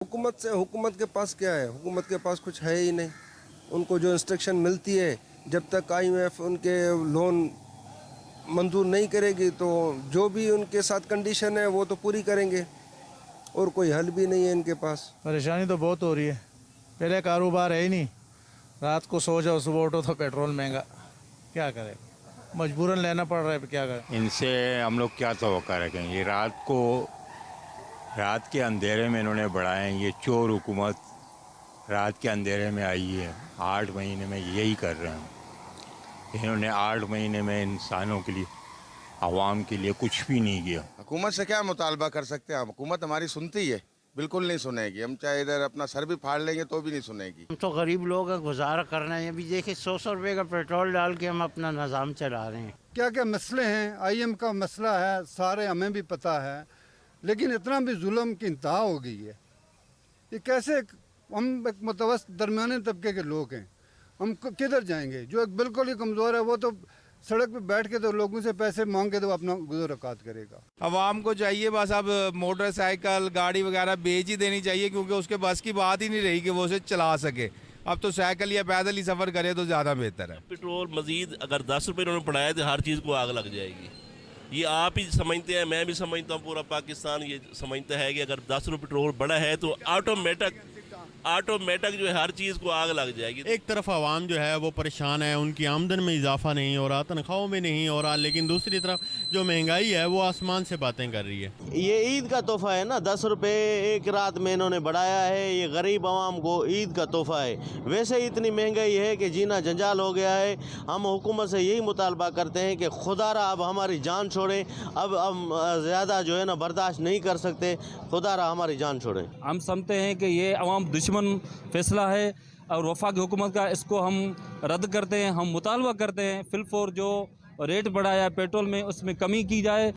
حکومت کے پاس کیا ہے؟ حکومت کے پاس کچھ ہے ہی نہیں. ان کو جو انسٹرکشن ملتی ہے جب تک IMF ان کے لون منظور نہیں کرے گی تو جو بھی ان کے ساتھ کنڈیشن ہے وہ تو پوری کریں گے, اور کوئی حل بھی نہیں ہے ان کے پاس. پریشانی تو بہت ہو رہی ہے, پہلے کاروبار ہے ہی نہیں, رات کو سو جاؤ صبح اٹھو تو پیٹرول مہنگا, کیا کرے, مجبوراً لینا پڑ رہا ہے, کیا کریں. ان سے ہم لوگ کیا توقع رکھیں گے؟ رات کے اندھیرے میں انہوں نے بڑھائے ہیں. یہ چور حکومت رات کے اندھیرے میں آئی ہے, 8 مہینے میں یہی کر رہے ہیں. انہوں نے 8 مہینے میں انسانوں کے لیے, عوام کے لیے کچھ بھی نہیں کیا. حکومت سے کیا مطالبہ کر سکتے ہیں؟ حکومت ہماری سنتی ہے؟ بالکل نہیں سنے گی. ہم چاہے ادھر اپنا سر بھی پھاڑ لیں گے تو بھی نہیں سنے گی. ہم تو غریب لوگ ہیں, گزارا کرنا ہے. ابھی دیکھیں 100 روپے کا پیٹرول ڈال کے ہم اپنا نظام چلا رہے ہیں. کیا کیا مسئلے ہیں, IM کا مسئلہ ہے, سارے ہمیں بھی پتہ ہے, لیکن اتنا بھی ظلم کی انتہا ہو گئی ہے. یہ کیسے, ہم ایک متوسط درمیانے طبقے کے لوگ ہیں, ہم کدھر جائیں گے؟ جو ایک بالکل ہی کمزور ہے وہ تو سڑک پہ بیٹھ کے تو لوگوں سے پیسے مانگ کے تو اپنا گزر اوقات کرے گا. عوام کو چاہیے بس اب موٹر سائیکل گاڑی وغیرہ بیچ ہی دینی چاہیے, کیونکہ اس کے بس کی بات ہی نہیں رہی کہ وہ اسے چلا سکے. اب تو سائیکل یا پیدل ہی سفر کرے تو زیادہ بہتر ہے. پیٹرول مزید اگر 10 روپے انہوں نے بڑھایا تو ہر چیز کو آگ لگ جائے گی. یہ آپ ہی سمجھتے ہیں, میں بھی سمجھتا ہوں, پورا پاکستان یہ سمجھتا ہے کہ اگر 10 روپے پیٹرول بڑھا ہے تو آٹومیٹک جو ہے ہر چیز کو آگ لگ جائے گی. ایک طرف عوام جو ہے وہ پریشان ہے, ان کی آمدن میں اضافہ نہیں ہو رہا, تنخواہوں میں نہیں ہو رہا, لیکن دوسری طرف جو مہنگائی ہے وہ آسمان سے باتیں کر رہی ہے. یہ عید کا تحفہ ہے نا, 10 روپے ایک رات میں انہوں نے بڑھایا ہے. یہ غریب عوام کو عید کا تحفہ ہے. ویسے اتنی مہنگائی ہے کہ جینا جنجال ہو گیا ہے. ہم حکومت سے یہی مطالبہ کرتے ہیں کہ خدا را اب ہماری جان چھوڑیں. اب ہم زیادہ جو ہے نا برداشت نہیں کر سکتے, خدا را ہماری جان چھوڑیں. ہم سمجھتے ہیں کہ یہ عوام دشمن فیصلہ ہے اور وفاقی حکومت کا, اس کو ہم رد کرتے ہیں. ہم مطالبہ کرتے ہیں فی الفور جو ریٹ بڑھایا پیٹرول میں اس میں کمی کی جائے.